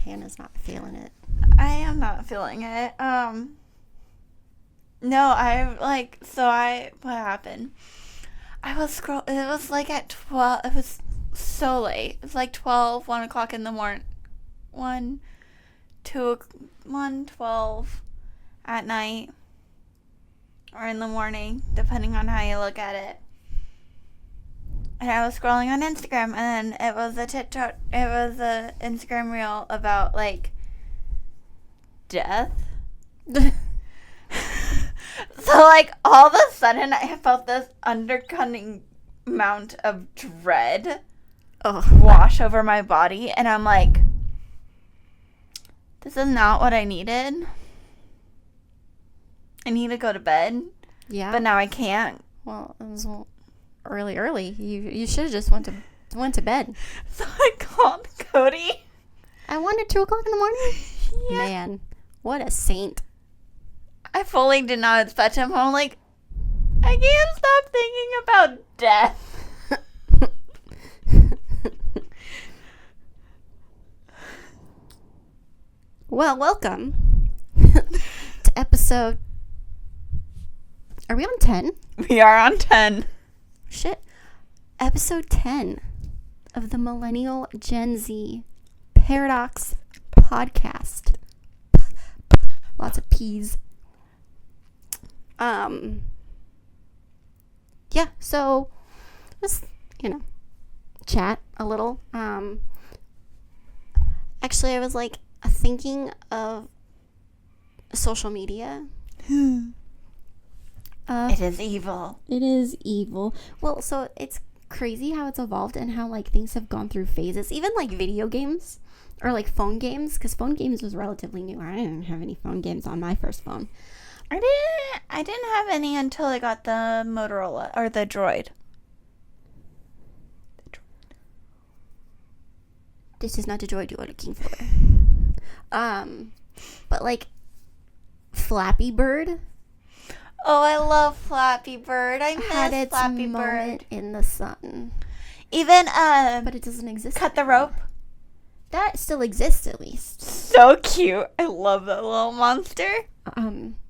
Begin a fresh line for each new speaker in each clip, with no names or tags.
Hannah's not feeling it.
I am not feeling it. No, what happened? I was it was like at 12, it was so late. It was like 12, 1 o'clock in the morning. 1, 2, 1, 12 at night. Or in the morning, depending on how you look at it. And I was scrolling on Instagram, and then it was a Instagram reel about, like, death. So, like, all of a sudden, I felt this undercutting amount of dread wash over my body, and I'm like, this is not what I needed. I need to go to bed.
Yeah.
But now I can't.
Well, it was early. You should have just went to bed.
So I called Cody.
I went at 2 o'clock in the morning?
Yeah.
Man, what a saint.
I fully did not expect him. I'm like, I can't stop thinking about death.
Well, welcome to episode... Are we on 10?
We are on 10.
Shit. Episode 10 of the Millennial Gen Z Paradox podcast. Lots of P's. Yeah, so just, chat a little. Actually, I was like thinking of social media.
It is evil.
It is evil. Well, so it's crazy how it's evolved and how, like, things have gone through phases. Even, like, video games or, like, phone games. Because phone games was relatively new. I didn't have any phone games on my first phone.
I didn't have any until I got the Motorola, or the Droid.
This is not the Droid you are looking for. But, like, Flappy Bird...
Oh, I love Flappy Bird. I miss
had its
Flappy
moment
Bird.
in the sun.
Even,
but it doesn't exist
Cut
anymore.
the Rope.
That still exists, at least.
So cute. I love that little monster.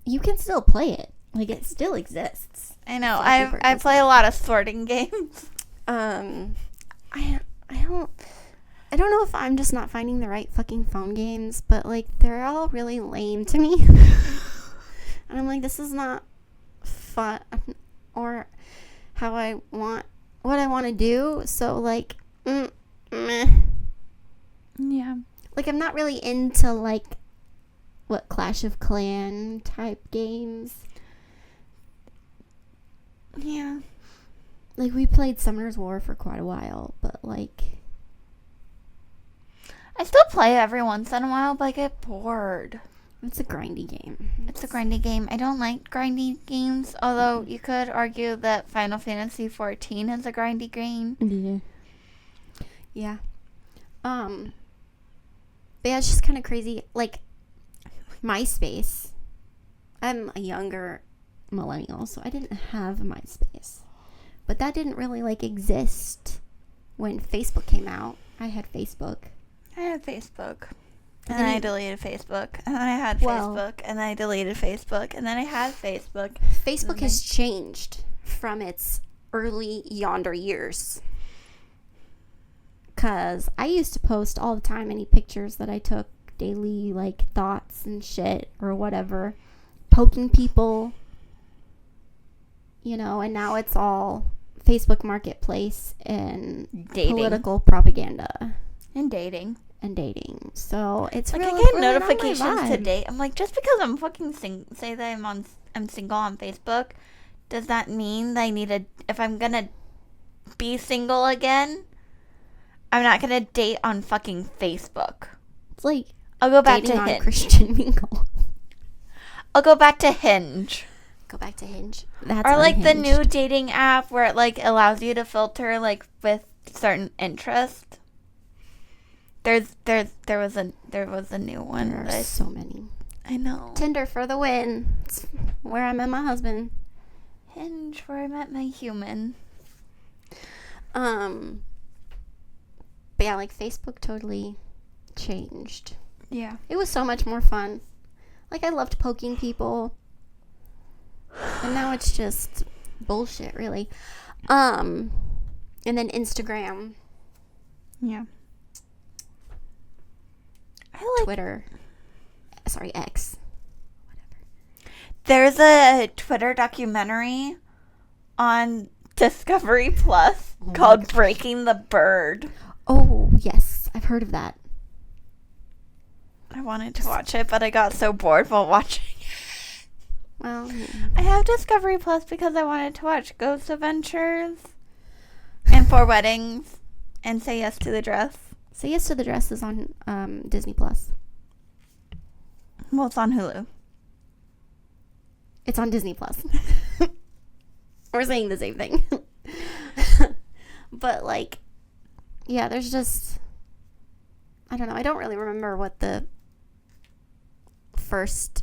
You can still play it. Like, it still exists.
I know.
Flappy Bird
I play a lot of sorting games.
I don't know if I'm just not finding the right fucking phone games, but, like, they're all really lame to me. And I'm like, this is not fun or what I want to do. So, like, meh.
Yeah.
Like, I'm not really into, like, what, Clash of Clan type games.
Yeah.
Like, we played Summoner's War for quite a while, but, like...
I still play every once in a while, but I get bored.
It's a grindy game.
It's a grindy game. I don't like grindy games, although you could argue that Final Fantasy 14 is a grindy game.
Yeah. But yeah, it's just kind of crazy. Like, MySpace. I'm a younger millennial, so I didn't have MySpace. But that didn't really, like, exist when Facebook came out. I had Facebook.
I had Facebook. And then I deleted Facebook. And then I had Facebook. And then I deleted Facebook. And then I had Facebook.
Facebook has changed from its early yonder years. Because I used to post all the time any pictures that I took, daily, like, thoughts and shit or whatever. Poking people. And now it's all Facebook Marketplace and
dating.
Political propaganda.
And dating.
So it's
like,
really,
I get
really
notifications to date. I'm like, just because I'm fucking say that I'm single on Facebook, does that mean that I need to, if I'm gonna be single again, I'm not gonna date on fucking Facebook.
It's like
I'll go back to
Hinge. Christian Mingle.
I'll go back to Hinge.
Go back to Hinge. That's
or like
unhinged.
the new dating app where it like allows you to filter like with certain interests. There was a new one.
There are so many.
I know.
Tinder for the win. It's where I met my husband.
Hinge, where I met my human.
But yeah, like Facebook totally changed.
Yeah.
It was so much more fun. Like, I loved poking people. And now it's just bullshit, really. And then Instagram.
Yeah.
Twitter. Sorry, X.
There's a Twitter documentary on Discovery Plus called Breaking the Bird.
Oh, yes. I've heard of that.
I wanted to watch it, but I got so bored while watching it.
Well,
I have Discovery Plus because I wanted to watch Ghost Adventures and Four Weddings and Say Yes to the Dress.
Say Yes to the Dress is on Disney Plus.
Well, it's on Hulu.
It's on Disney Plus. We're saying the same thing. But, like, yeah, there's just, I don't know. I don't really remember what the first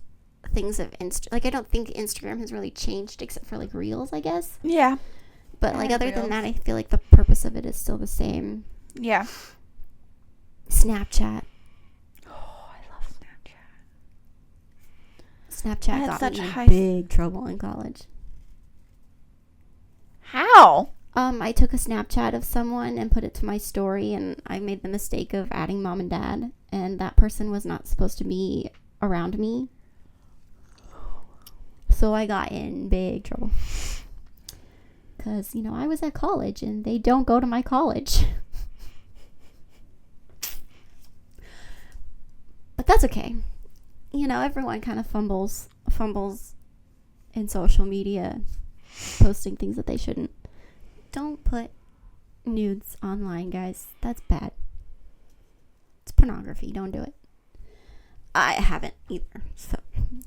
things of I don't think Instagram has really changed except for, like, Reels, I guess.
Yeah.
But, like, other than that, I feel like the purpose of it is still the same.
Yeah.
Snapchat.
Oh, I love Snapchat.
Snapchat got
such
me in
high
big trouble in college.
How?
I took a Snapchat of someone and put it to my story, and I made the mistake of adding mom and dad, and that person was not supposed to be around me. So I got in big trouble. Because, you know, I was at college, and they don't go to my college. But that's okay. You know, everyone kind of fumbles in social media, posting things that they shouldn't. Don't put nudes online, guys. That's bad. It's pornography. Don't do it. I haven't either. So,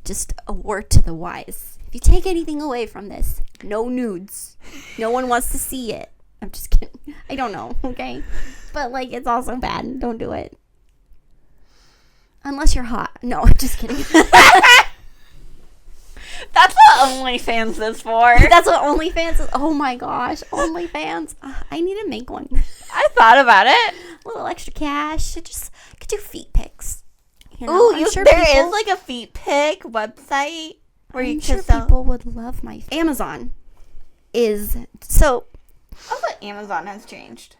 just a word to the wise. If you take anything away from this, no nudes. No one wants to see it. I'm just kidding. I don't know, okay? But, like, it's also bad. Don't do it. Unless you're hot. No, I'm just kidding.
That's what OnlyFans is for.
That's what OnlyFans is. Oh my gosh. OnlyFans. I need to make one.
I thought about it.
A little extra cash. I just could do feet pics. You know,
Ooh,
I'm sure
there
people,
is like a feet pic website where you
I'm
can
sure
sell.
people would love my Amazon is so.
Also, Amazon has changed.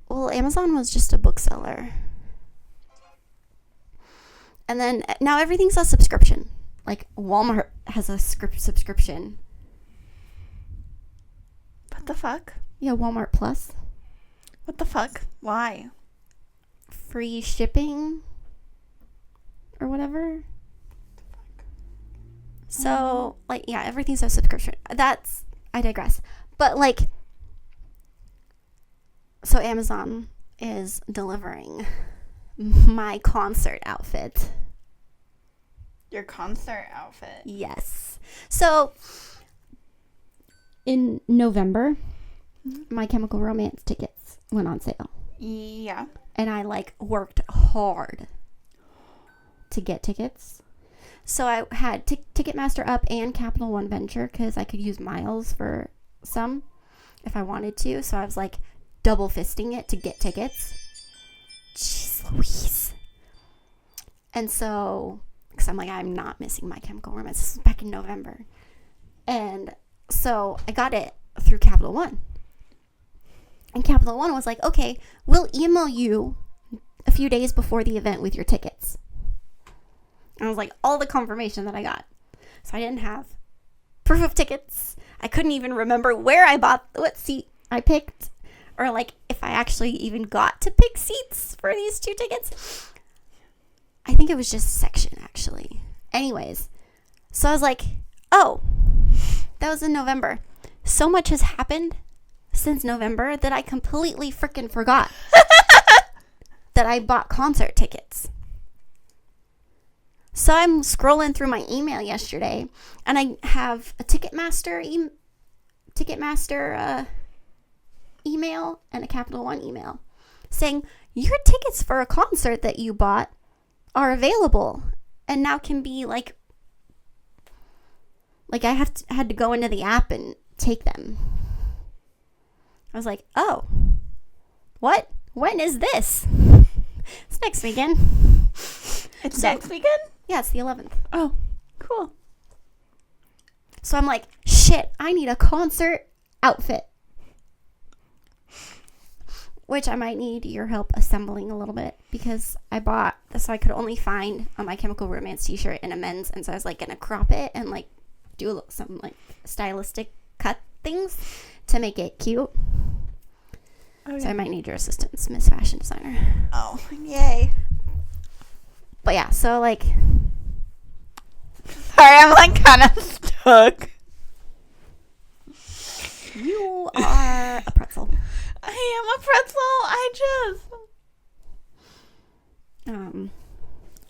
Well, Amazon was just a bookseller. And then now everything's a subscription. Like Walmart has a subscription.
What the fuck?
Yeah, Walmart Plus.
What the fuck? Why?
Free shipping or whatever. So, like, yeah, everything's a subscription. I digress. But, like, so Amazon is delivering my concert outfit.
Your concert outfit.
Yes. So, in November, My Chemical Romance tickets went on sale.
Yeah.
And I, like, worked hard to get tickets. So I had Ticketmaster up and Capital One Venture because I could use miles for some if I wanted to. So I was, like, double fisting it to get tickets. Jeez Louise. And so, because I'm like, I'm not missing My Chemical Romance. This was back in November. And so I got it through Capital One. And Capital One was like, okay, we'll email you a few days before the event with your tickets. And I was like, all the confirmation that I got. So I didn't have proof of tickets. I couldn't even remember where I bought, what seat I picked. Or, like, if I actually even got to pick seats for these two tickets. I think it was just a section, actually. Anyways, so I was like, oh, that was in November. So much has happened since November that I completely freaking forgot that I bought concert tickets. So I'm scrolling through my email yesterday, and I have a Ticketmaster email and a Capital One email saying, your tickets for a concert that you bought are available and now can be like I had to go into the app and take them. I was like, oh, what? When is this? It's next weekend.
It's
So-
next weekend?
Yeah, it's the 11th.
Oh, cool.
So I'm like, shit, I need a concert outfit. Which I might need your help assembling a little bit, because I bought this, so I could only find a My Chemical Romance t-shirt in a men's, and so I was like gonna crop it and like do some like stylistic cut things to make it cute.
Okay.
So I might need your assistance, Miss Fashion Designer.
Oh, yay.
But yeah, so like,
Sorry, I'm like kind of stuck.
you are a pretzel.
I am a pretzel. I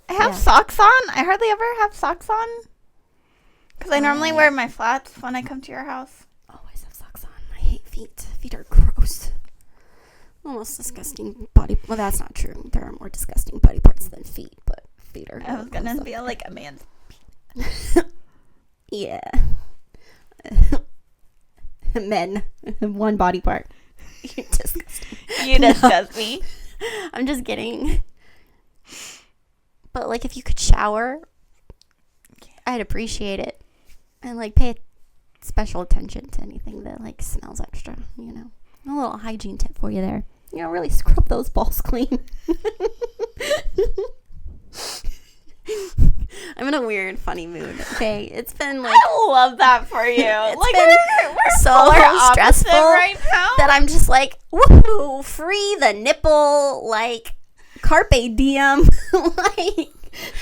have
Yeah.
socks on. I hardly ever have socks on. Because I normally wear my flats when I come to your house.
Always have socks on. I hate feet. Feet are gross. Almost disgusting body. Well, that's not true. There are more disgusting body parts than feet, but feet are.
I was going to be like a man's.
Yeah. Men. One body part. You're disgusting.
You disgust me.
I'm just kidding. But like, if you could shower, I'd appreciate it. And like, pay special attention to anything that like smells extra, you know. A little hygiene tip for you there. You know, really scrub those balls clean. I'm in a weird, funny mood. Okay, it's been like
I love that for you. Like,
been
we're
so
polar opposite
stressful
right now.
that I'm just like, woohoo, free the nipple, like carpe diem, like.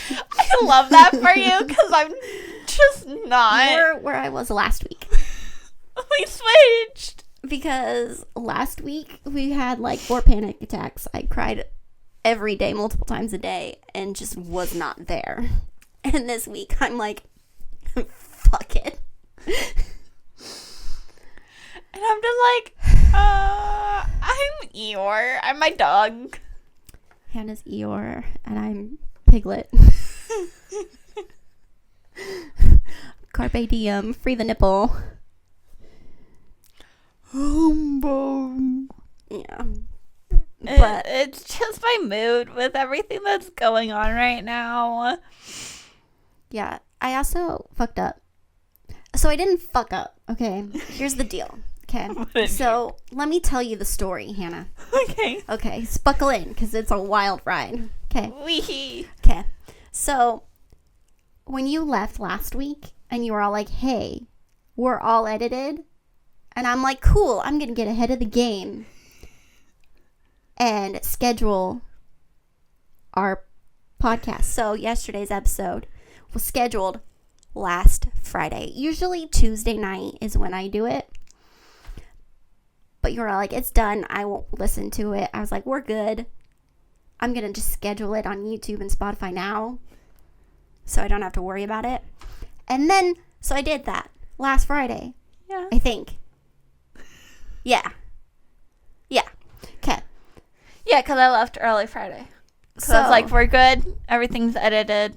I love that for you because I'm just not.
You're where I was last week.
We switched.
Because last week we had like 4 panic attacks. I cried every day, multiple times a day, and just was not there. And this week I'm like, fuck it.
And I'm just like, I'm Eeyore. I'm my dog.
Hannah's Eeyore, and I'm Piglet. Carpe diem, free the nipple. Yeah. But
It's just my mood with everything that's going on right now.
yeah, I also fucked up. So I didn't fuck up, okay? Here's the deal, okay? So let me tell you the story, Hannah.
Okay.
Okay, so buckle in, because it's a wild ride. Okay,
Wee.
okay. So when you left last week, and you were all like, hey, we're all edited, and I'm like, cool, I'm going to get ahead of the game and schedule our podcast. So yesterday's episode was scheduled last Friday. Usually Tuesday night is when I do it. But you were all like, it's done. I won't listen to it. I was like, we're good. I'm going to just schedule it on YouTube and Spotify now, so I don't have to worry about it. And then, so I did that last Friday,
Yeah.
I think. Yeah. Yeah. Okay.
Yeah, because I left early Friday. So
So,
it's like, we're good. Everything's edited.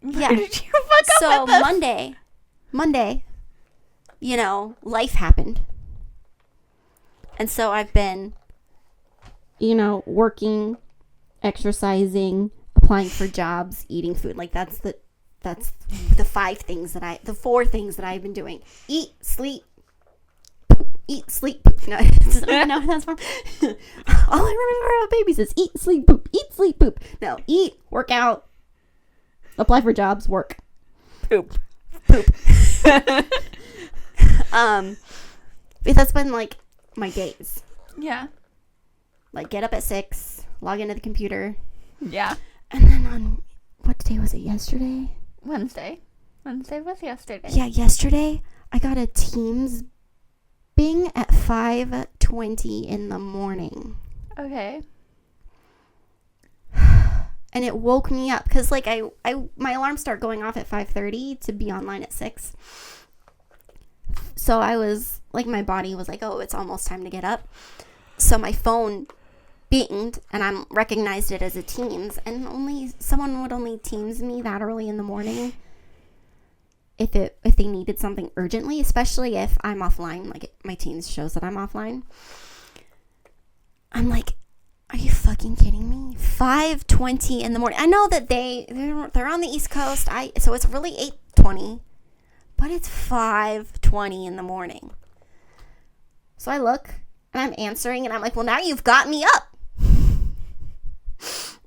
Yeah.
Where did you fuck
so
up with this?
Monday, you know, life happened. And so I've been, you know, working, exercising, applying for jobs, eating food. Like that's the 4 things that I've been doing. Eat, sleep, poop. Eat, sleep, poop. No, no, that's from. All I remember about babies is eat, sleep, poop. Eat, sleep, poop. No, eat, work out, apply for jobs, work,
Poop.
poop. But that's been like my days.
Yeah.
Like get up at 6, log into the computer,
Yeah.
and then on what day was it? Yesterday?
Wednesday. Wednesday was yesterday.
Yeah, yesterday I got a Teams bing at 5:20 in the morning,
Okay.
and it woke me up because like I my alarms start going off at 5:30 to be online at 6. So I was like, my body was like, oh, it's almost time to get up. So my phone binged, and I recognized it as a Teams, and someone would only Teams me that early in the morning if they needed something urgently, especially if I'm offline. Like my Teams shows that I'm offline. I'm like, Are you fucking kidding me? 5:20 in the morning. I know that they're on the East Coast. So it's really 8:20, but it's 5:20 in the morning. So I look and I'm answering and I'm like, well, now you've got me up.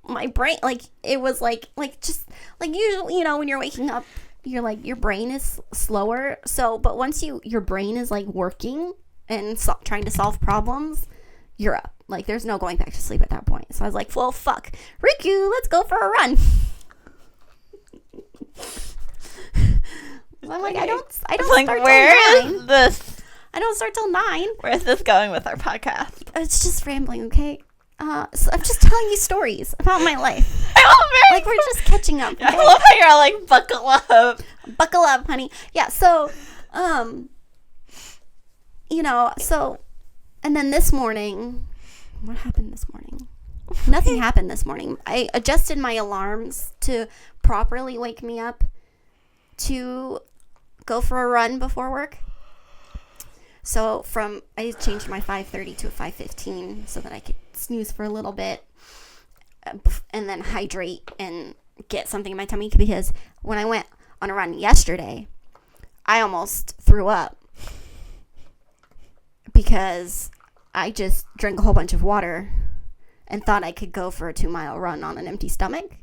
My brain, like, it was like just like usually, when you're waking up, you're like, your brain is slower. So, but once your brain is like working and trying to solve problems, you're up. Like, there's no going back to sleep at that point. So I was like, well, fuck, Riku, let's go for a run. I'm like, I don't
like,
start
where
till 9.
is this?
I don't start till 9.
Where is this going with our podcast?
It's just rambling, okay? So I'm just telling you stories about my life. Like, we're just catching up. Okay?
I love how you're all like, buckle up.
Buckle up, honey. Yeah, so, so, and then this morning, what happened this morning? Nothing happened this morning. I adjusted my alarms to properly wake me up to go for a run before work. So I changed my 5:30 to a 5:15 so that I could snooze for a little bit and then hydrate and get something in my tummy, because when I went on a run yesterday, I almost threw up because I just drank a whole bunch of water and thought I could go for a 2-mile run on an empty stomach.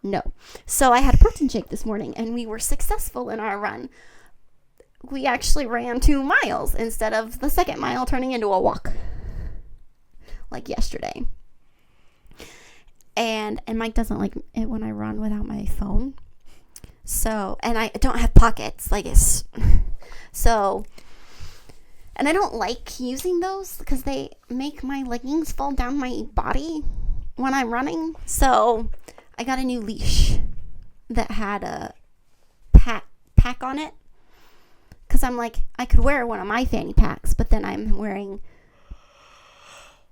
No. So I had a protein shake this morning and we were successful in our run. We actually ran 2 miles instead of the second mile turning into a walk like yesterday. And Mike doesn't like it when I run without my phone. So, and I don't have pockets, and I don't like using those because they make my leggings fall down my body when I'm running. So I got a new leash that had a pack on it. Because I'm like, I could wear one of my fanny packs, but then I'm wearing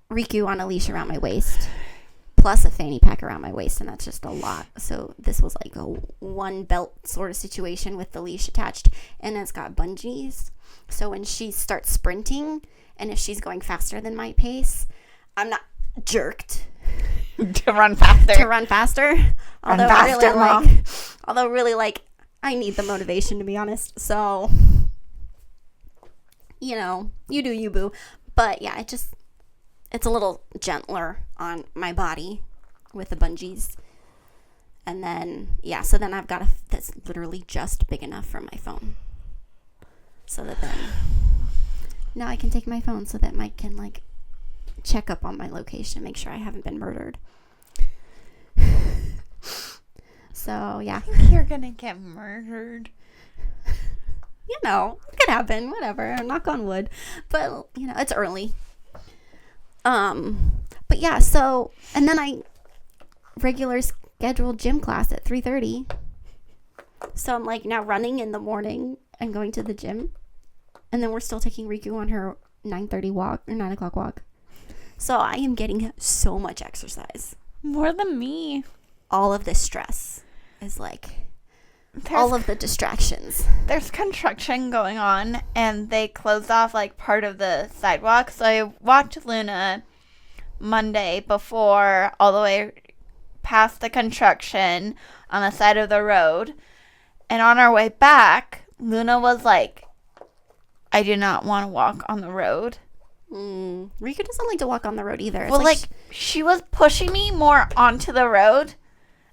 Riku on a leash around my waist, plus a fanny pack around my waist, and that's just a lot. So this was like a one belt sort of situation with the leash attached, and it's got bungees. So when she starts sprinting, and if she's going faster than my pace, I'm not jerked
to run faster.
Although really, I need the motivation, to be honest. So, you do you, boo. But yeah, it's a little gentler on my body with the bungees. And then, so then I've got that's literally just big enough for my phone. So that then, now I can take my phone so that Mike can, check up on my location, make sure I haven't been murdered. So, yeah.
I think you're gonna get murdered.
It could happen. Whatever. Knock on wood. But, it's early. But yeah, so, and then I regular scheduled gym class at 3:30. So I'm now running in the morning and going to the gym. And then we're still taking Riku on her 9:30 walk or 9 o'clock walk. So I am getting so much exercise.
More than me.
All of this stress is all of the distractions.
There's construction going on, and they closed off part of the sidewalk. So I walked Luna Monday before all the way past the construction on the side of the road. And on our way back, Luna was like, I do not want to walk on the road.
Rika doesn't like to walk on the road either.
It's she was pushing me more onto the road.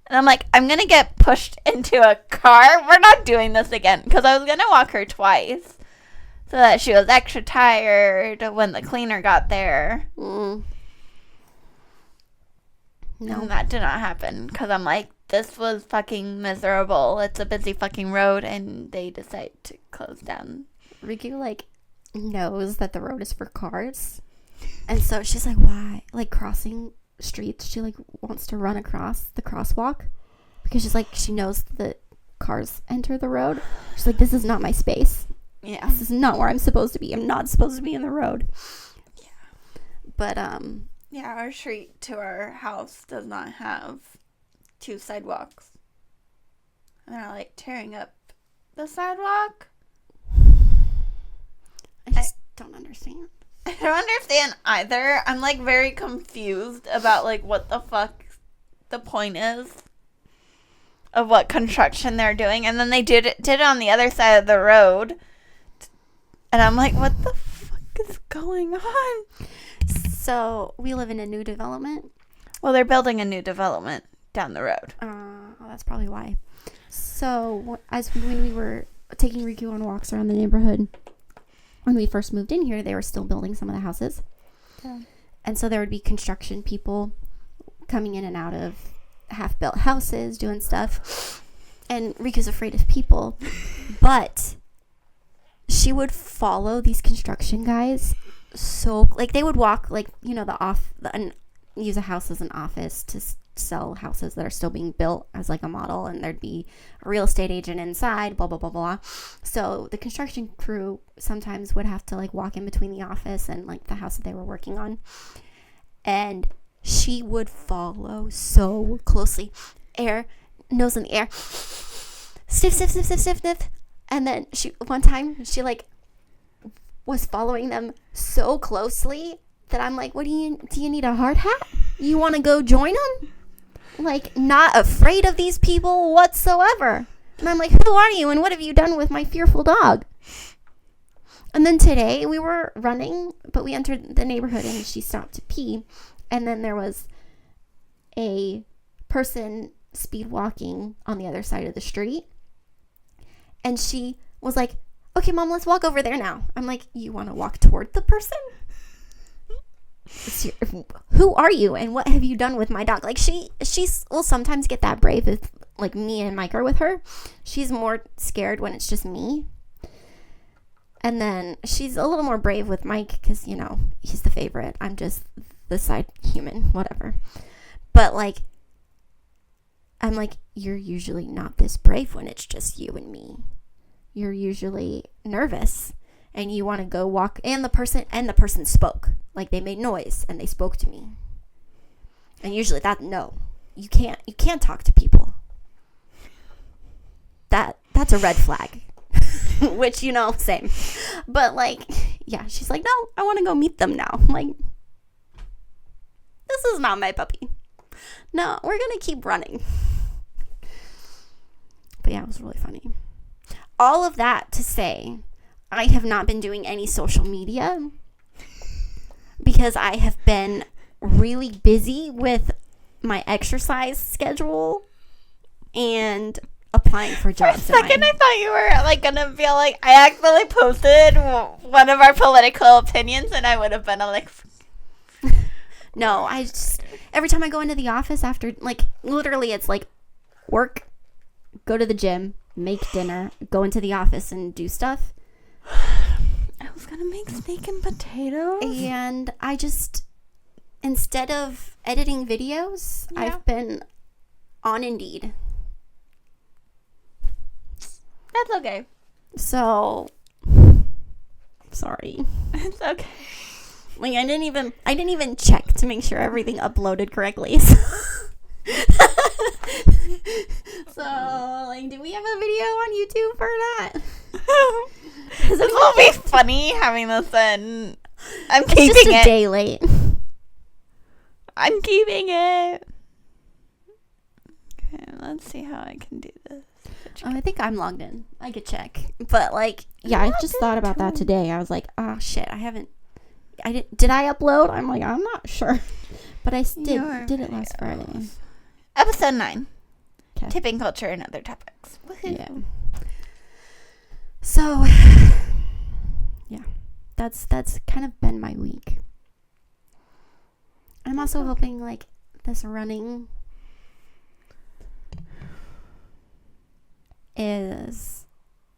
And I'm like, I'm going to get pushed into a car. We're not doing this again. Because I was going to walk her twice. So that she was extra tired when the cleaner got there.
No.
And that did not happen. Because I'm like, this was fucking miserable. It's a busy fucking road. And they decide to close down.
Riku, knows that the road is for cars. And so she's like, why? Crossing streets, she wants to run across the crosswalk because she knows that cars enter the road. She's like, this is not my space.
Yeah,
this is not where I'm supposed to be. I'm not supposed to be in the road.
Yeah,
but
our street to our house does not have 2 sidewalks, and they're tearing up the sidewalk.
I just don't understand.
I don't understand either. I'm like very confused about like what the fuck the point is of what construction they're doing, and then they did it on the other side of the road, and I'm like, what the fuck is going on?
So we live in a new development.
Well, they're building a new development down the road.
That's probably why. So when we were taking Riku on walks around the neighborhood, when we first moved in here, they were still building some of the houses. Yeah. And so there would be construction people coming in and out of half-built houses, doing stuff. And Riku's afraid of people. But she would follow these construction guys. So, like, they would walk, like, you know, and use a house as an office to sell houses that are still being built as, like, a model. And there'd be a real estate agent inside, blah, blah, blah, blah. So the construction crew sometimes would have to, like, walk in between the office and, like, the house that they were working on. And she would follow so closely. Nose in the air. Sniff, sniff, sniff, sniff, sniff, sniff. And then one time, she, like, was following them so closely that I'm like, do you need a hard hat? You want to go join them? Like, not afraid of these people whatsoever. And I'm like, who are you and what have you done with my fearful dog? And then today we were running, but we entered the neighborhood and she stopped to pee. And then there was a person speed walking on the other side of the street. And she was like, okay, Mom, let's walk over there now. I'm like, you want to walk toward the person? Who are you and what have you done with my dog? Like, she will sometimes get that brave if, like, me and Mike are with her. She's more scared when it's just me. And then she's a little more brave with Mike because, you know, he's the favorite. I'm just the side human, whatever. But, like, I'm like, you're usually not this brave when it's just you and me. You're usually nervous and you want to go walk. And the person spoke. Like, they made noise and they spoke to me. And usually you can't talk to people. That's a red flag. Which, you know, same. But, like, yeah, she's like, no, I want to go meet them now. I'm like, this is not my puppy. No, we're going to keep running. But yeah, it was really funny. All of that to say, I have not been doing any social media because I have been really busy with my exercise schedule and applying for jobs.
For a second, I thought you were, like, gonna be like, I accidentally posted one of our political opinions and I would have been like...
No, I just, every time I go into the office after, like, literally it's like work, go to the gym, make dinner, go into the office and do stuff.
I was gonna make steak and potatoes.
And I just, instead of editing videos, yeah. I've been on Indeed.
That's okay.
So, sorry.
It's okay.
Like, I didn't even check to make sure everything uploaded correctly. So, like, do we have a video on YouTube for that?
This will be funny having this in. I'm keeping it.
It's just a day late.
I'm keeping it. Okay, let's see how I can do this.
Oh, I think I'm logged in. I could check. But, like, yeah, I just thought about that today. I was like, oh, shit, did I upload? I'm like, I'm not sure. But I did it last Friday.
Episode 9.
Okay.
Tipping culture and other topics. Woohoo.
Yeah. So, yeah. That's kind of been my week. I'm also hoping, like, this running is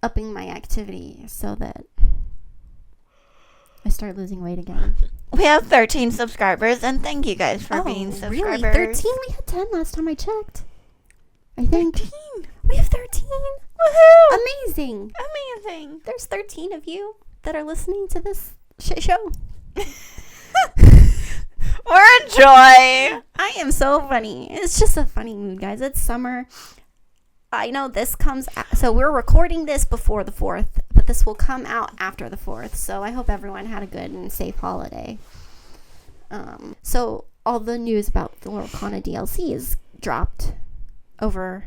upping my activity so that I start losing weight again.
We have 13 subscribers, and thank you guys for being subscribers.
Really? 13? We had 10 last time I checked. I think.
13?
We have 13?
Woohoo!
Amazing.
Amazing.
There's 13 of you that are listening to this shit show.
We're a joy.
I am so funny. It's just a funny mood, guys. It's summer. I know this comes so we're recording this before the 4th, but but this will come out after the 4th. So I hope everyone had a good and safe holiday. So all the news about the Lorcana DLCs dropped over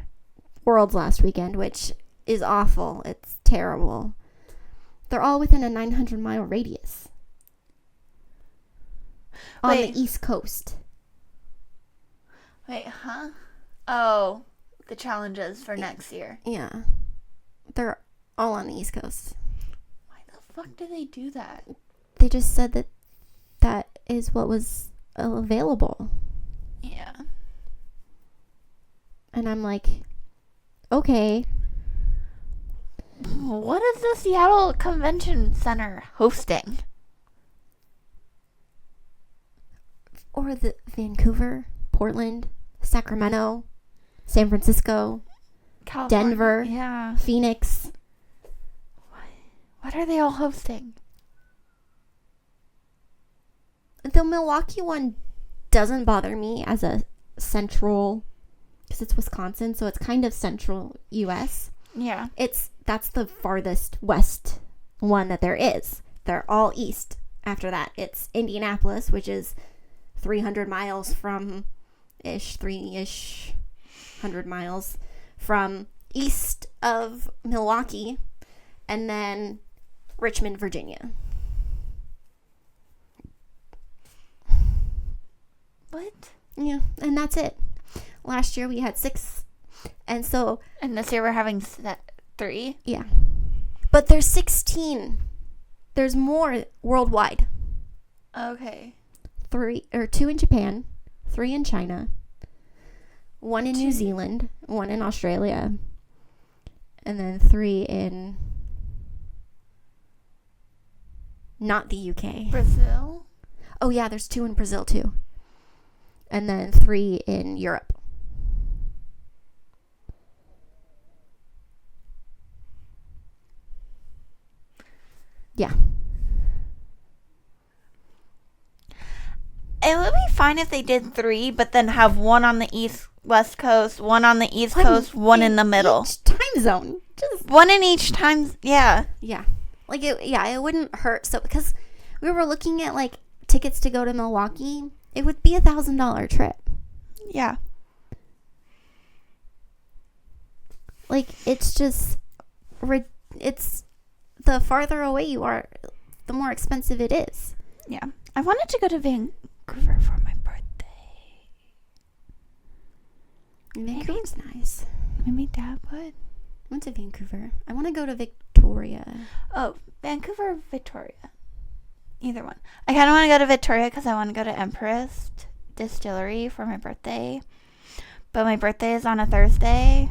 Worlds last weekend, which is awful. It's terrible. They're all within a 900-mile radius on the East Coast.
Wait, huh? Oh, the challenges for next year.
Yeah. They're all on the East Coast.
Why the fuck do they do that?
They just said that that is what was available.
Yeah.
And I'm like, okay.
What is the Seattle Convention Center hosting?
Or the Vancouver, Portland, Sacramento, San Francisco,
California.
Denver,
Yeah.
Phoenix.
What are they all hosting?
The Milwaukee one doesn't bother me as a central, because it's Wisconsin, so it's kind of central U.S.
Yeah.
That's the farthest west one that there is. They're all east. After that, it's Indianapolis, which is 300 miles from 100 miles from east of Milwaukee, and then Richmond, Virginia.
What?
Yeah, and that's it. Last year we had 6, and so...
And this year we're having 3?
Yeah. But there's 16. There's more worldwide.
Okay.
2 in Japan, 3 in China, 1 in New Zealand, 1 in Australia, and then 3 in not the UK.
Brazil?
Oh yeah, there's 2 in Brazil too. And then 3 in Europe. Yeah.
It would be fine if they did 3, but then have 1 on the West Coast, 1 on the East Coast, 1 in the middle.
Each time zone. Just
1 in each time. Yeah.
Yeah. Like it wouldn't hurt. So because we were looking at like tickets to go to Milwaukee, it would be $1,000 trip.
Yeah.
Like it's just it's the farther away you are, the more expensive it is.
Yeah. I wanted to go to Vancouver for my birthday.
Vancouver's nice.
Maybe Dad would.
Went to Vancouver. I want to go to Victoria.
Oh, Vancouver or Victoria. Either one. I kind of want to go to Victoria because I want to go to Empress Distillery for my birthday. But my birthday is on a Thursday.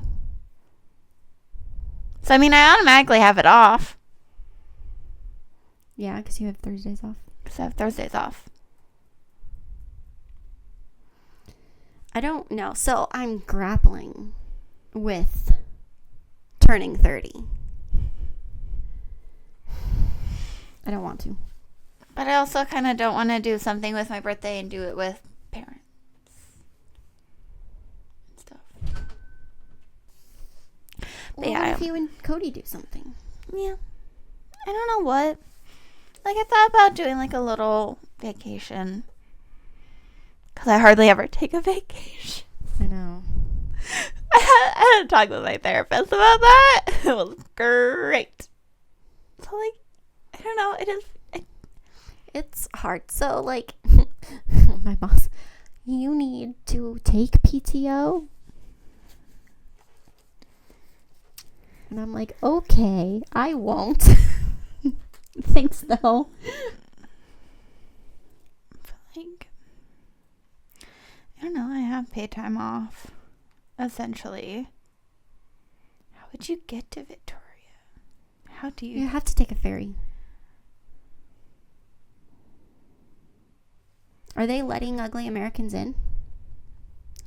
So, I mean, I automatically have it off.
Yeah, because you have Thursdays off.
Because I have Thursdays off.
I don't know. So I'm grappling with turning 30. I don't want to.
But I also kind of don't want to do something with my birthday and do it with parents. And stuff.
Well,
yeah,
what if you and Cody do something?
Yeah. I don't know what. Like, I thought about doing, like, a little vacation. Because I hardly ever take a vacation.
I know.
I had to talk with my therapist about that. It was great. So, like, I don't know.
It's hard. So, like, my boss, you need to take PTO. And I'm like, okay, I won't. Thanks, though.
Like, I don't know. I have paid time off, essentially. How would you get to Victoria? How do you...
You have to take a ferry. Are they letting ugly Americans in?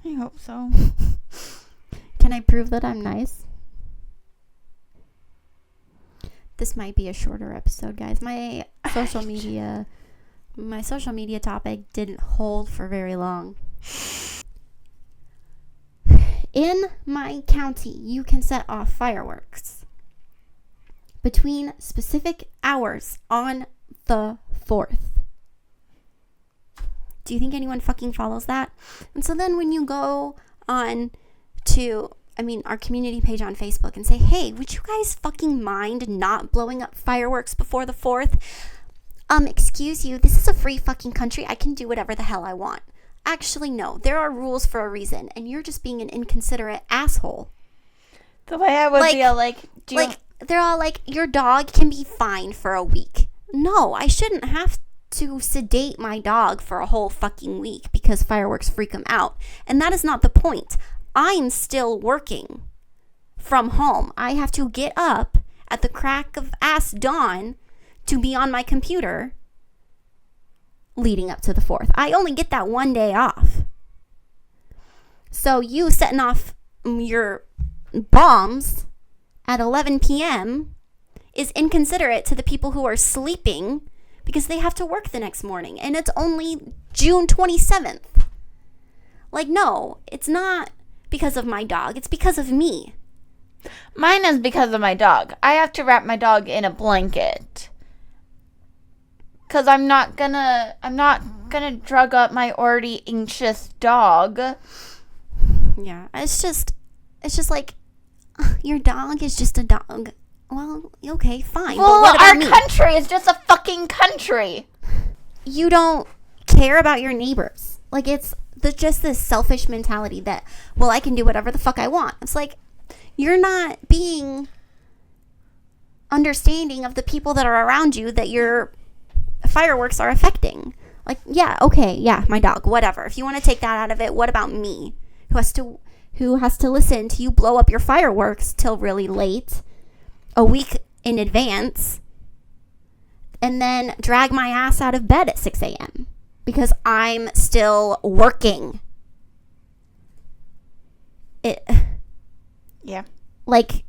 I hope so.
Can I prove that I'm nice? This might be a shorter episode, guys. My social media topic didn't hold for very long. In my county, you can set off fireworks between specific hours on the 4th. Do you think anyone fucking follows that? And so then when you go on to, our community page on Facebook and say, hey, would you guys fucking mind not blowing up fireworks before the 4th? Excuse you, this is a free fucking country. I can do whatever the hell I want. Actually, no. There are rules for a reason, and you're just being an inconsiderate asshole.
The way I would feel
they're all like, your dog can be fine for a week. No, I shouldn't have to sedate my dog for a whole fucking week because fireworks freak him out. And that is not the point. I'm still working from home. I have to get up at the crack of ass dawn to be on my computer leading up to the 4th. I only get that one day off. So you setting off your bombs at 11 p.m. is inconsiderate to the people who are sleeping because they have to work the next morning. And it's only June 27th. Like, no, it's not because of my dog. It's because of me.
Mine is because of my dog. I have to wrap my dog in a blanket. Because I'm not gonna drug up my already anxious dog.
Yeah, it's just like, your dog is just a dog. Well, okay, fine.
Well, but what about our country is just a fucking country.
You don't care about your neighbors. Like, it's just this selfish mentality that, well, I can do whatever the fuck I want. It's like, you're not being understanding of the people that are around you that your fireworks are affecting. Like, yeah, okay, yeah, my dog, whatever. If you want to take that out of it, what about me? Who has to listen to you blow up your fireworks till really late, a week in advance, and then drag my ass out of bed at 6 a.m. because I'm still working.
Yeah.
Like,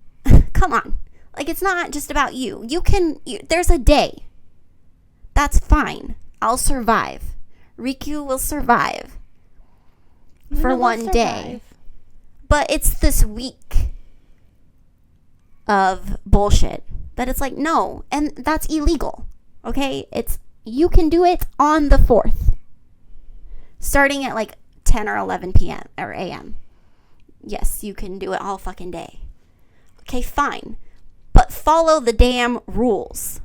come on. Like, it's not just about you. There's a day. That's fine. I'll survive. Riku will survive for one day. But it's this week of bullshit that it's like, no, and that's illegal. Okay? You can do it on the 4th. Starting at like 10 or 11 p.m. or a.m. Yes, you can do it all fucking day. Okay, fine. But follow the damn rules.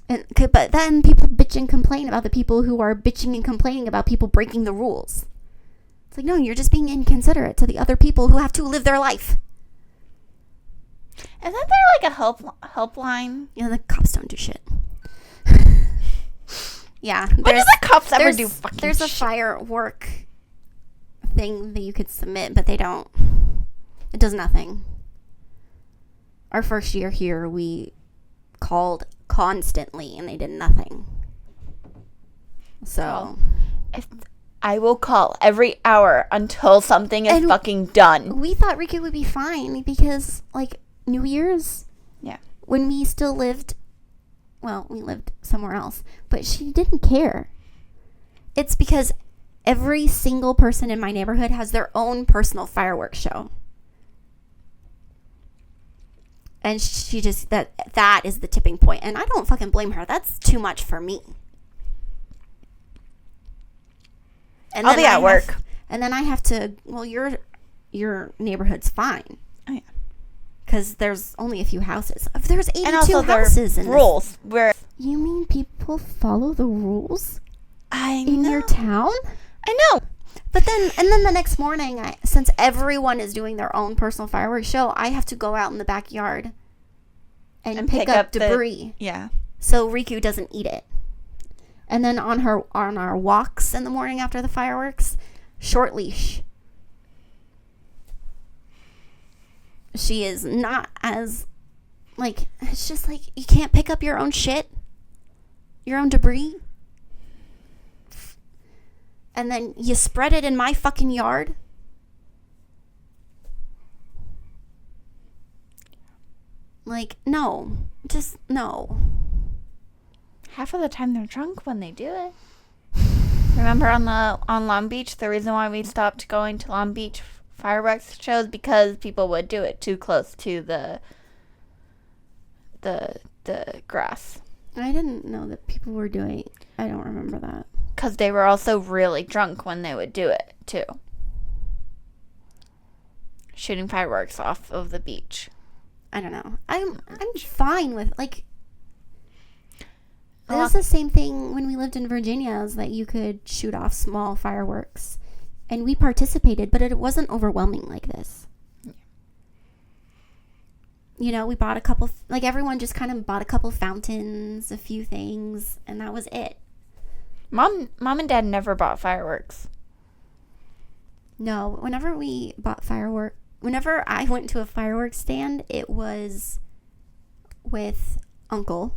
But then people bitch and complain about the people who are bitching and complaining about people breaking the rules. It's like, no, you're just being inconsiderate to the other people who have to live their life.
Isn't there like a helpline?
You know, the cops don't do shit. Yeah.
When do the cops ever do fucking
There's a
shit?
firework thing that you could submit, but they don't. It does nothing. Our first year here, we called constantly and they did nothing. So
I will call every hour until something is fucking done.
We thought Rika would be fine because, like, New Year's,
yeah,
when we still lived, well, we lived somewhere else, but she didn't care. It's because every single person in my neighborhood has their own personal fireworks show. And she just, that is the tipping point. And I don't fucking blame her. That's too much for me. And
I'll be at work.
And then I have to, well, your neighborhood's fine.
Oh, yeah.
Because there's only a few houses. If there's 82
and also
houses in
rules.
You mean people follow the rules?
In
your town?
I know.
But then the next morning, since everyone is doing their own personal fireworks show, I have to go out in the backyard and pick up debris.
Yeah.
So Riku doesn't eat it. And then on our walks in the morning after the fireworks, short leash. She is not as, like, it's just like, you can't pick up your own shit, your own debris. And then you spread it in my fucking yard. Like, no. Just, no.
Half of the time they're drunk when they do it. Remember on Long Beach, the reason why we stopped going to Long Beach fireworks shows because people would do it too close to the grass.
I didn't know that people were doing. I don't remember that.
Because they were also really drunk when they would do it, too. Shooting fireworks off of the beach.
I don't know. I'm fine with, like, it was the same thing when we lived in Virginia, is that you could shoot off small fireworks. And we participated, but it wasn't overwhelming like this. Yeah. You know, we bought a couple, like, everyone just kind of bought a couple fountains, a few things, and that was it.
Mom and Dad never bought fireworks.
No, whenever I went to a fireworks stand, it was with Uncle.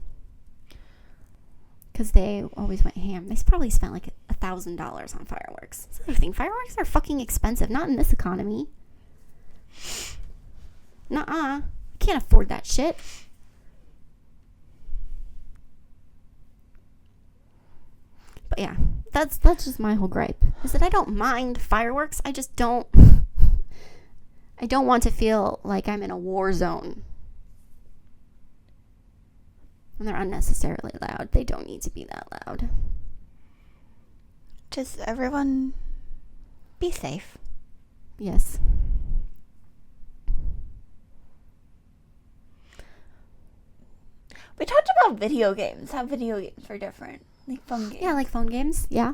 Because they always went ham. They probably spent like $1,000 on fireworks. That's the other thing. Fireworks are fucking expensive. Not in this economy. Nuh-uh. I can't afford that shit. But yeah, that's just my whole gripe. Is that I don't mind fireworks. I just don't. I don't want to feel like I'm in a war zone. And they're unnecessarily loud. They don't need to be that loud.
Just everyone be safe.
Yes.
We talked about video games. How video games are different. Like phone games.
Yeah, like phone games. Yeah.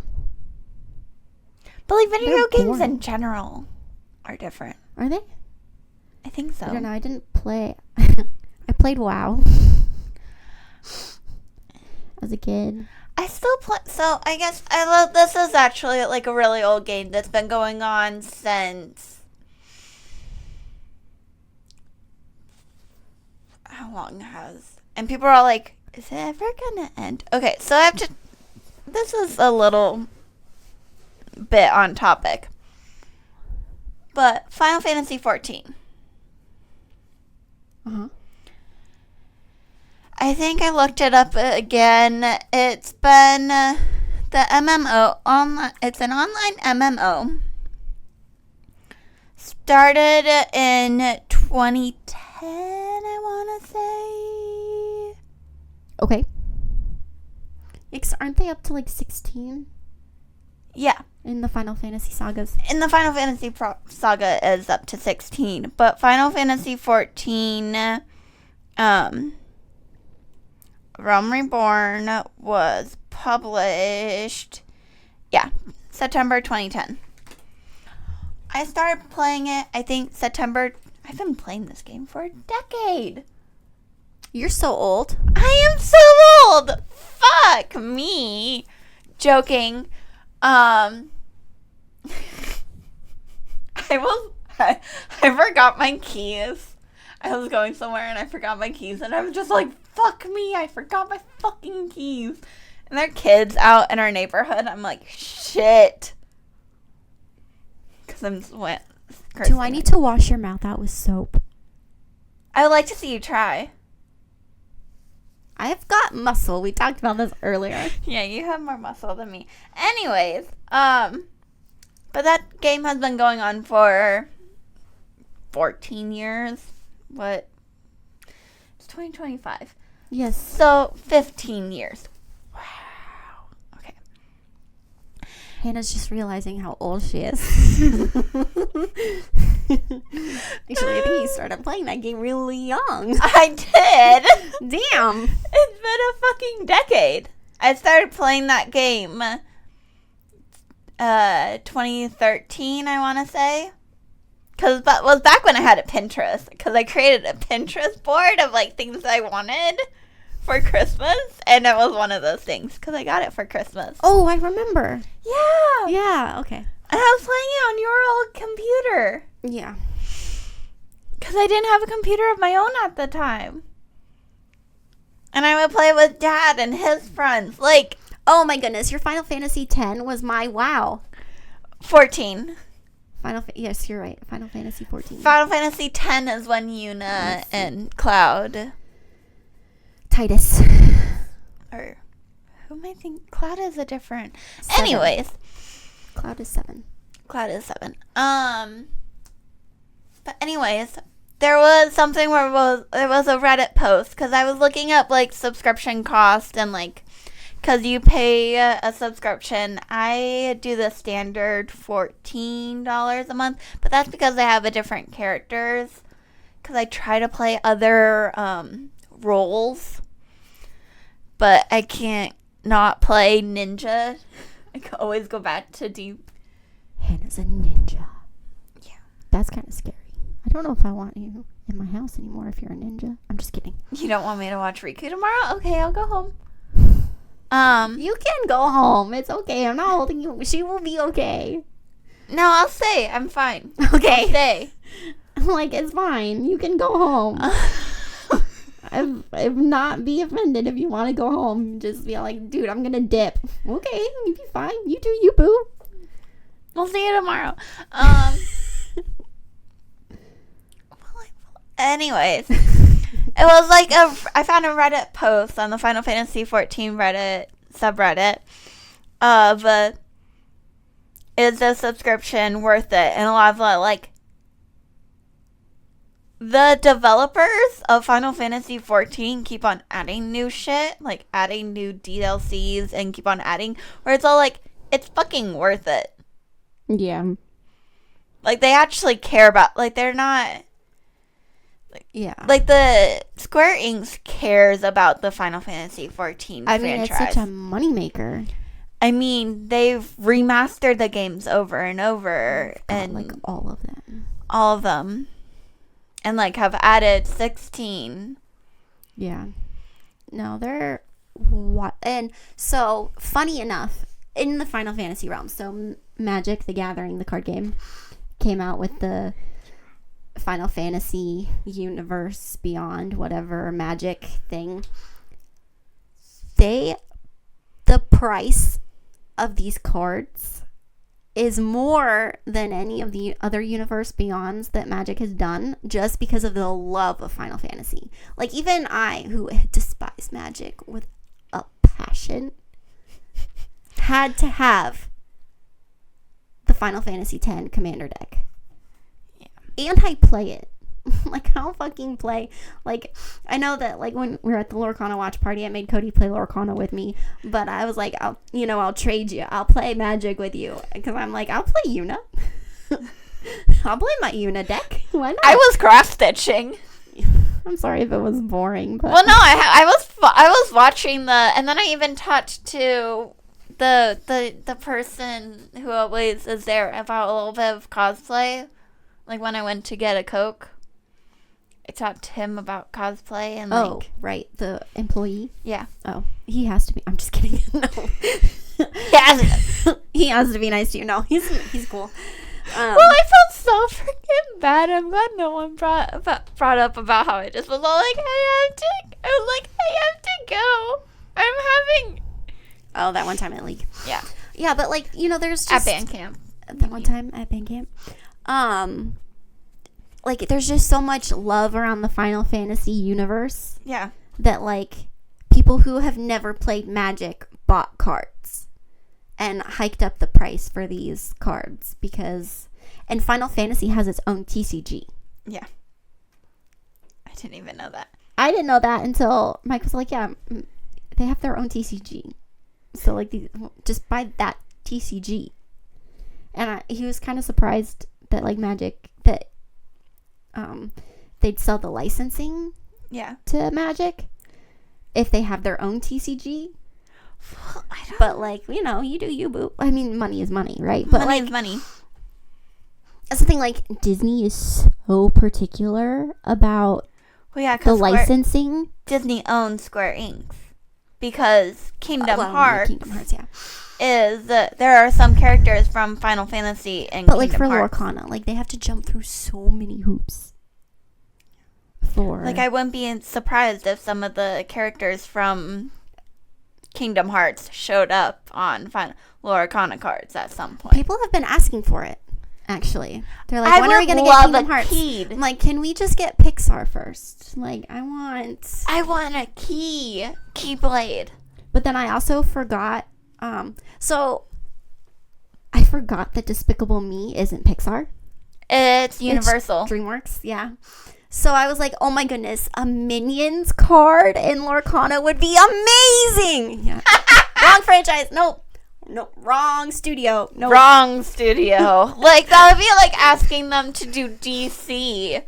But like video
They're
games
boring.
in general are different.
Are they?
I think so.
I don't know. I didn't play. I played WoW as a kid.
I still play. So I guess I love. This is actually like a really old game that's been going on since. How long has? And people are all like, "Is it ever gonna end?" Okay, so I have to. This is a little bit on topic, but Final Fantasy 14. I think I looked it up again. It's been the MMO it's an online MMO. Started in 2010, I want to say.
Okay. Aren't they up to like 16?
Yeah.
In the Final Fantasy sagas.
In the Final Fantasy saga is up to 16, but Final Fantasy 14 Realm Reborn was published September 2010. I started playing it, I think September. I've been playing this game for a decade.
You're so old.
I am so old. Fuck me. Joking. I forgot my keys. I was going somewhere and I forgot my keys, and I was just like, fuck me, I forgot my fucking keys. And there are kids out in our neighborhood. I'm like, shit. Because I'm went.
Do I need to wash your mouth out with soap?
I would like to see you try.
I've got muscle. We talked about this earlier.
Yeah, you have more muscle than me. Anyways, but that game has been going on for 14 years. What? It's 2025.
Yes.
So 15 years. Wow. Okay.
Hannah's just realizing how old she is. Actually, I think you started playing that game really young.
I did.
Damn.
It's been a fucking decade. I started playing that game 2013, I want to say. Because that was back when I had a Pinterest. Because I created a Pinterest board of like things I wanted for Christmas. And it was one of those things. Because I got it for Christmas.
Oh, I remember.
Yeah.
Yeah, okay.
And I was playing it on your old computer.
Yeah.
Because I didn't have a computer of my own at the time. And I would play with Dad and his friends. Like,
oh my goodness, your Final Fantasy X was my WoW.
14.
Yes, you're right. Final Fantasy 14.
Final Fantasy X is when Yuna and Cloud.
Titus.
Or, who am I thinking? Cloud is a different.
7.
Anyways.
Cloud is 7.
Cloud is 7. But anyways, there was something where it was a Reddit post because I was looking up like subscription cost and like because you pay a subscription. I do the standard $14 a month, but that's because I have a different characters. Because I try to play other roles, but I can't not play ninja. I can always go back to deep.
Hannah's a ninja.
Yeah.
That's kind of scary. I don't know if I want you in my house anymore if you're a ninja. I'm just kidding.
You don't want me to watch Riku tomorrow? Okay, I'll go home.
You can go home. It's okay. I'm not holding you. She will be okay.
No, I'll stay. I'm fine.
Okay.
I'll stay.
I'm like, it's fine. You can go home. I've not be offended if you want to go home. Just be like, dude, I'm gonna dip. Okay, you be fine. You do you, boo.
We'll see you tomorrow. Anyways, it was like I found a Reddit post on the Final Fantasy 14 Reddit subreddit of is the subscription worth it? And a lot of like the developers of Final Fantasy 14 keep on adding new shit, like adding new DLCs and keep on adding, where it's all like, it's fucking worth it.
Yeah.
Like, they actually care about, like, they're not,
yeah.
Like, the Square Enix cares about the Final Fantasy 14
I
franchise.
mean, it's such a moneymaker.
I mean, they've remastered the games over and over. And
like, all of them.
All of them. And, like, have added 16.
Yeah. No, they're... what? And so, funny enough, in the Final Fantasy realm, so Magic the Gathering, the card game, came out with the Final Fantasy universe beyond whatever Magic thing. The price of these cards is more than any of the other universe beyonds that Magic has done, just because of the love of Final Fantasy. Like, even I, who despise Magic with a passion, had to have the Final Fantasy X Commander deck. Yeah. And I play it. Like, I'll fucking play. Like, I know that, like, when we were at the Lorcana watch party, I made Cody play Lorcana with me. But I was like, I'll trade you. I'll play Magic with you. Because I'm like, I'll play Yuna. I'll play my Yuna deck. Why not?
I was cross-stitching.
I'm sorry if it was boring. But
well, no, I was watching and then I even talked to the person who always is there about a little bit of cosplay. Like, when I went to get a Coke, I talked to him about cosplay and like...
Oh, right. The employee?
Yeah.
Oh, he has to be... I'm just kidding. No. He has to be nice to you. No, he's cool.
Well, I felt so freaking bad. I'm glad no one brought up about how I just was all like, I have to go. I'm having...
Oh, that one time at League.
Yeah.
Yeah, but like, there's just...
At band camp.
That one time at band camp. Like, there's just so much love around the Final Fantasy universe.
Yeah.
That, like, people who have never played Magic bought cards and hiked up the price for these cards because... And Final Fantasy has its own TCG.
Yeah. I didn't even know that.
I didn't know that until Mike was like, yeah, they have their own TCG. So, like, just buy that TCG. And he was kind of surprised that, like, Magic... That they'd sell the licensing to Magic if they have their own TCG.
Well, I don't...
But, like, you do you, boo. I mean, money is money, right? But
money
like,
is money.
That's the thing, like, Disney is so particular about the licensing.
Disney owns Square Enix because Kingdom Hearts,
yeah.
is there are some characters from Final Fantasy and
but
Kingdom
like for
Hearts.
Lorcana, like they have to jump through so many hoops.
Like I wouldn't be surprised if some of the characters from Kingdom Hearts showed up on Lorcana cards at some point.
People have been asking for it. Actually, they're like, when are we gonna get Kingdom Hearts? I'm like, can we just get Pixar first? Like, I want
a Keyblade.
But then I also forgot. So I forgot that Despicable Me isn't Pixar.
It's Universal.
It's DreamWorks, yeah. So I was like, oh my goodness, a Minions card in Lorcana would be amazing. Yeah. Wrong franchise. Nope. Wrong studio. Nope.
Wrong studio. Like, that would be like asking them to do DC.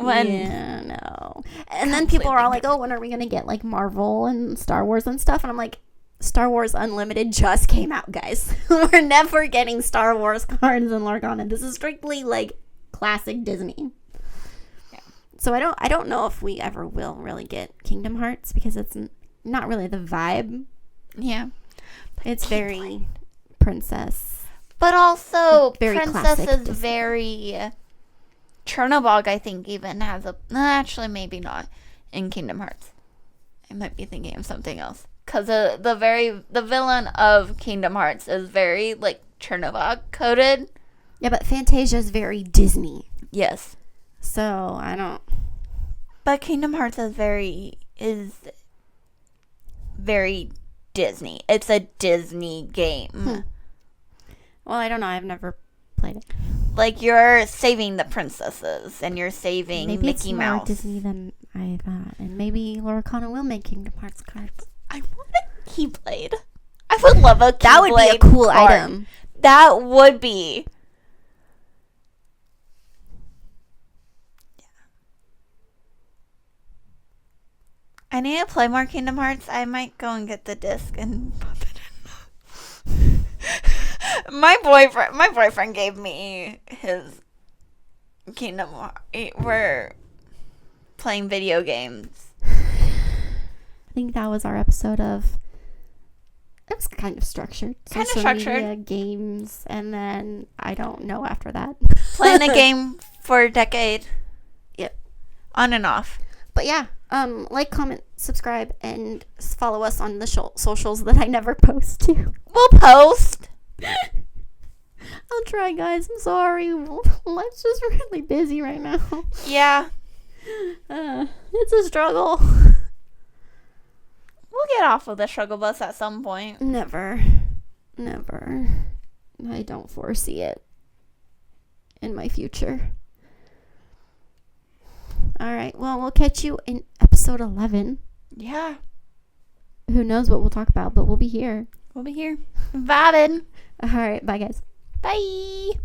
Yeah, no. And then people are all like, oh, when are we going to get like Marvel and Star Wars and stuff? And I'm like, Star Wars Unlimited just came out, guys. We're never getting Star Wars cards in Lorcana. This is strictly like classic Disney. Yeah. So I don't know if we ever will really get Kingdom Hearts because it's not really the vibe.
Yeah.
It's very princess.
But also,
Very
Princess
classic
is
Disney.
very... Chernobog, I think, even has a... Actually, maybe not in Kingdom Hearts. I might be thinking of something else. Because the villain of Kingdom Hearts is very, like, Chernobog coded.
Yeah, but Fantasia is very Disney.
Yes.
So, I don't...
But Kingdom Hearts is very Disney. It's a Disney game.
Well, I don't know. I've never played it.
Like, you're saving the princesses, and you're saving
Maybe
Mickey
it's
Mouse.
more Disney than I thought. And maybe Lorcana will make Kingdom Hearts cards.
I want a Keyblade. I would love a Keyblade.
That would be a cool
card.
item.
That would be. Yeah. I need to play more Kingdom Hearts. I might go and get the disc and pop it in. My boyfriend gave me his Kingdom Hearts. We're playing video games.
I think that was our episode of... It was kind of structured.
Kind of
Social
structured.
media, games, and then I don't know after that.
Playing a game for a decade.
Yep.
On and off.
But yeah, like, comment, subscribe, and follow us on the socials that I never post to.
We'll post.
I'll try, guys. I'm sorry. Life's just really busy right now.
Yeah.
It's a struggle.
We'll get off of the struggle bus at some point.
Never. I don't foresee it in my future. All right. Well, we'll catch you in episode 11.
Yeah.
Who knows what we'll talk about, but we'll be here.
We'll be here. Vibing.
All right. Bye, guys.
Bye.